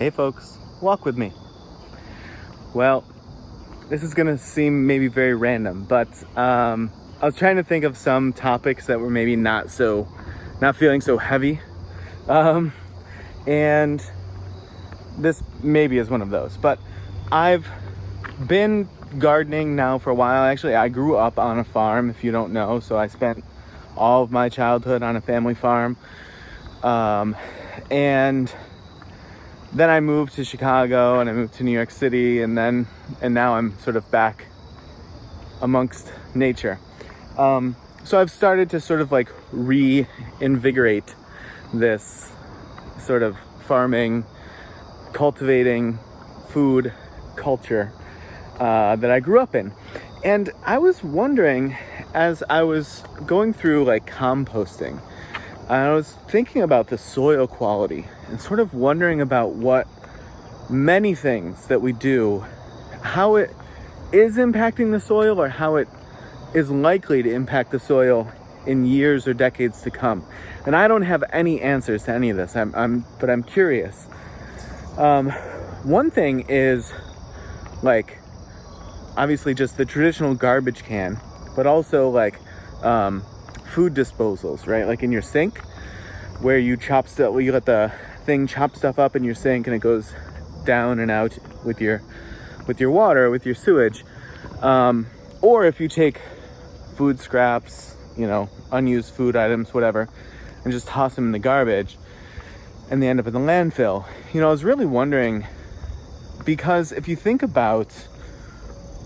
Hey folks, walk with me. Well, this is gonna seem maybe very random, but I was trying to think of some topics that were maybe not feeling so heavy. And this maybe is one of those, but I've been gardening now for a while. Actually, I grew up on a farm, if you don't know, so I spent all of my childhood on a family farm. And then I moved to Chicago and I moved to New York City, and now I'm sort of back amongst nature. So I've started to sort of like reinvigorate this sort of farming, cultivating food culture that I grew up in. And I was wondering, as I was going through like composting, I was thinking about the soil quality and sort of wondering about what many things that we do, how it is impacting the soil or how it is likely to impact the soil in years or decades to come. And I don't have any answers to any of this, but I'm curious. One thing is like obviously just the traditional garbage can, but also like food disposals, right? Like in your sink, where you let the thing chop stuff up in your sink and it goes down and out with your water, with your sewage. Or if you take food scraps, unused food items, whatever, and just toss them in the garbage and they end up in the landfill. I was really wondering, because if you think about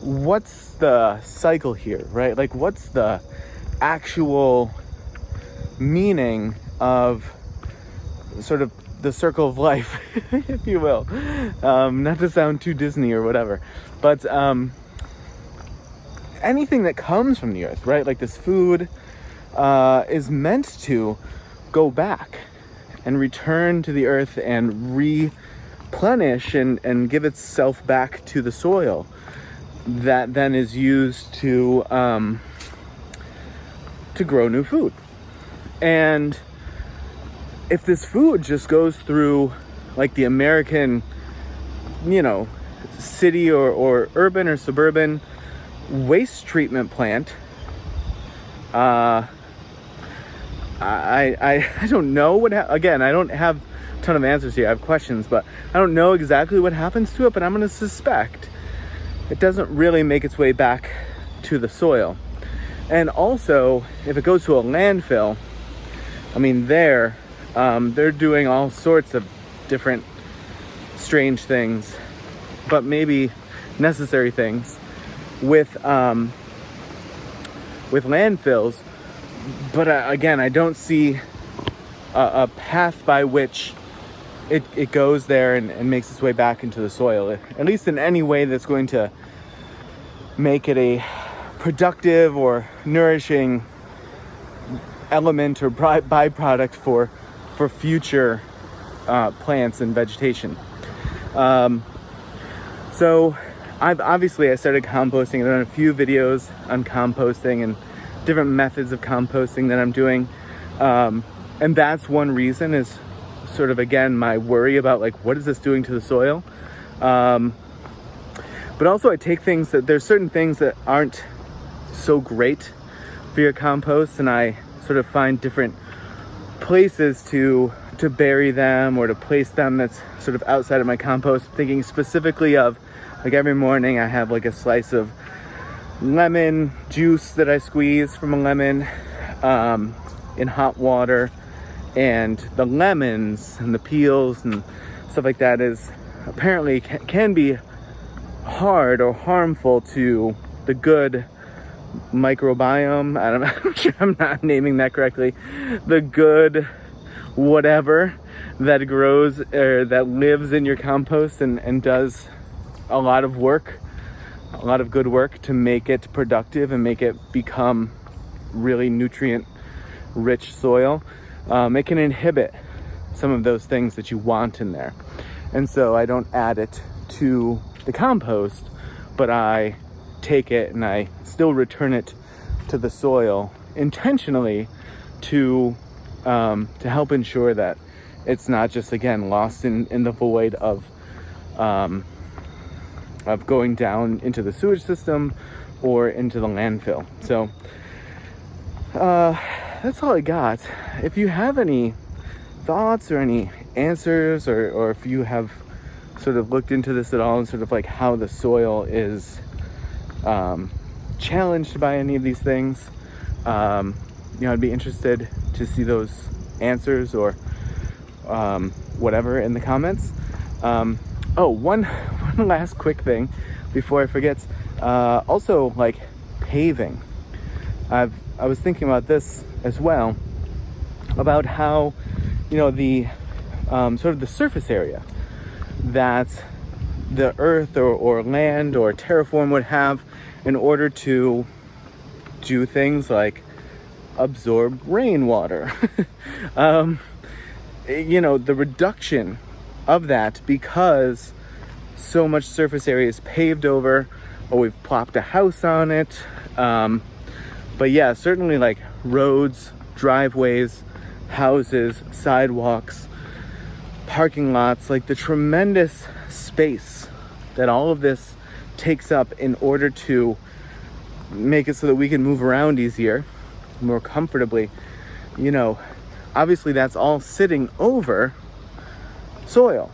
what's the cycle here, right? Like what's the actual meaning of sort of the circle of life, if you will, not to sound too Disney or whatever, but anything that comes from the earth, right? Like this food is meant to go back and return to the earth and replenish and give itself back to the soil, that then is used to grow new food. And if this food just goes through like the American, city or urban or suburban waste treatment plant, I don't know again, I don't have a ton of answers here. I have questions, but I don't know exactly what happens to it, but I'm going to suspect it doesn't really make its way back to the soil. And also, if it goes to a landfill, they're doing all sorts of different strange things, but maybe necessary things with landfills. But again, I don't see a path by which it goes there and makes its way back into the soil, at least in any way that's going to make it a productive or nourishing element or byproduct for future plants and vegetation. So I started composting. I've done a few videos on composting and different methods of composting that I'm doing. And that's one reason, is sort of, again, my worry about like, what is this doing to the soil? But also I take things there's certain things that aren't so great for your compost, and I sort of find different places to bury them or to place them that's sort of outside of my compost. Thinking specifically of like every morning I have like a slice of lemon juice that I squeeze from a lemon in hot water, and the lemons and the peels and stuff like that is apparently can be hard or harmful to the good microbiome. I don't know, I'm sure I'm not naming that correctly. The good whatever that grows or that lives in your compost and does a lot of good work to make it productive and make it become really nutrient rich soil. It can inhibit some of those things that you want in there. And so I don't add it to the compost, but I take it and I still return it to the soil intentionally to help ensure that it's not just, again, lost in the void of going down into the sewage system or into the landfill. So that's all I got. If you have any thoughts or any answers, or if you have sort of looked into this at all and sort of like how the soil is challenged by any of these things, I'd be interested to see those answers or whatever in the comments. One last quick thing before I forget. Also, like paving. I was thinking about this as well, about how, the sort of the surface area that the earth or land or terraform would have in order to do things like absorb rainwater. The reduction of that, because so much surface area is paved over, or we've plopped a house on it. But yeah, certainly like roads, driveways, houses, sidewalks, parking lots, like the tremendous space that all of this takes up in order to make it so that we can move around easier, more comfortably. Obviously that's all sitting over soil.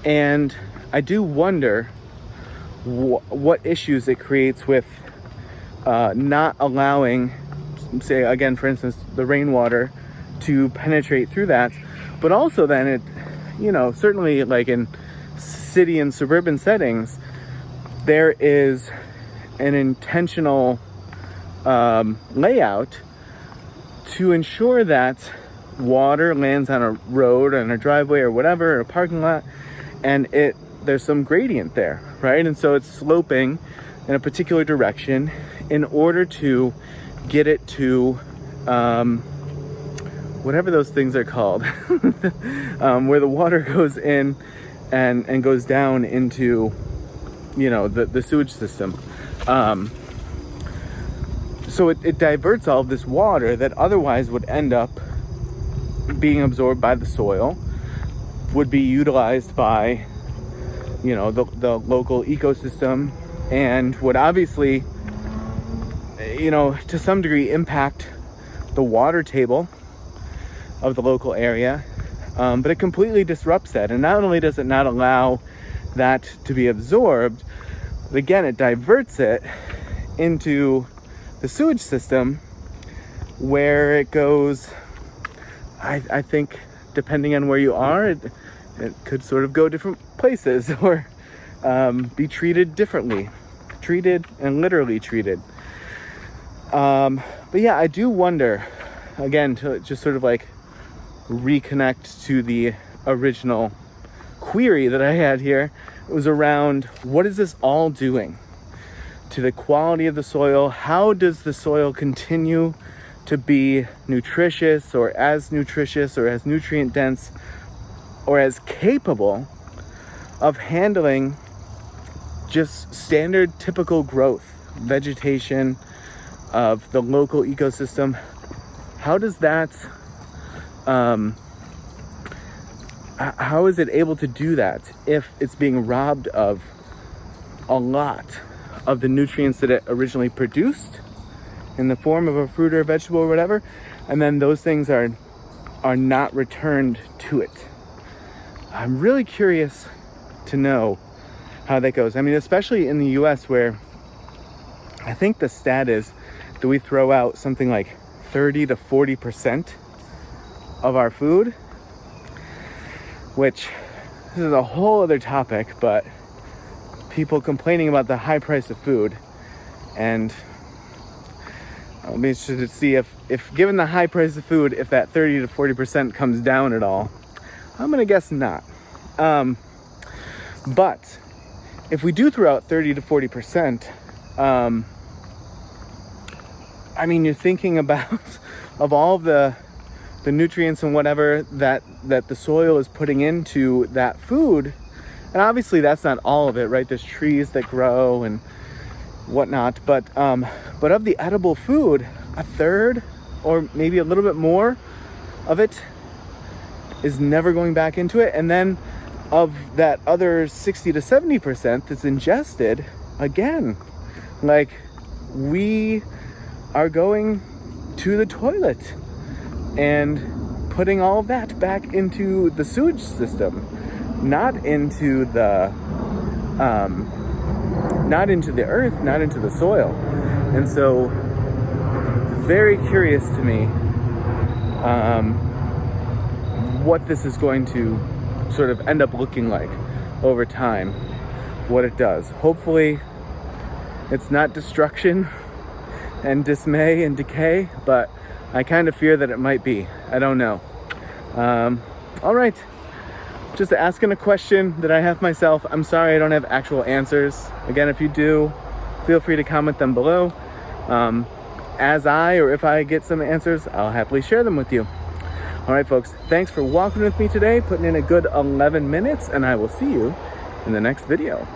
And I do wonder what issues it creates with not allowing, say, again, for instance, the rainwater to penetrate through that. But also then it, certainly like in city and suburban settings, there is an intentional layout to ensure that water lands on a road, on a driveway or whatever, or a parking lot, and there's some gradient there, right? And so it's sloping in a particular direction in order to get it to whatever those things are called, where the water goes in and goes down into, the sewage system. So it diverts all of this water that otherwise would end up being absorbed by the soil, would be utilized by, the local ecosystem, and would obviously, to some degree impact the water table of the local area. But it completely disrupts that. And not only does it not allow that to be absorbed, but again, it diverts it into the sewage system, where it goes, I think, depending on where you are, it could sort of go different places, or be treated differently. Treated and literally treated. But yeah, I do wonder, again, to just sort of like reconnect to the original query that I had here. It was around, what is this all doing to the quality of the soil? How does the soil continue to be nutritious, or as nutrient dense, or as capable of handling just standard typical growth, vegetation of the local ecosystem? How does that, how is it able to do that if it's being robbed of a lot of the nutrients that it originally produced in the form of a fruit or a vegetable or whatever, and then those things are not returned to it? I'm really curious to know how that goes. I mean, especially in the US, where I think the stat is that we throw out something like 30 to 40% of our food, which this is a whole other topic, but people complaining about the high price of food. And I'll be interested to see if given the high price of food, if that 30 to 40% comes down at all. I'm gonna guess not. But if we do throw out 30 to 40%, I mean, you're thinking about of all the nutrients and whatever that the soil is putting into that food. And obviously that's not all of it, right? There's trees that grow and whatnot, but of the edible food, a third or maybe a little bit more of it is never going back into it. And then of that other 60 to 70% that's ingested, again, like, we are going to the toilet and putting all of that back into the sewage system, not into the earth, not into the soil. And so, very curious to me what this is going to sort of end up looking like over time, what it does. Hopefully it's not destruction and dismay and decay, but I kind of fear that it might be. I don't know. All right, just asking a question that I have myself. I'm sorry I don't have actual answers. Again, if you do, feel free to comment them below. As if I get some answers, I'll happily share them with you. All right, folks, thanks for walking with me today, putting in a good 11 minutes, and I will see you in the next video.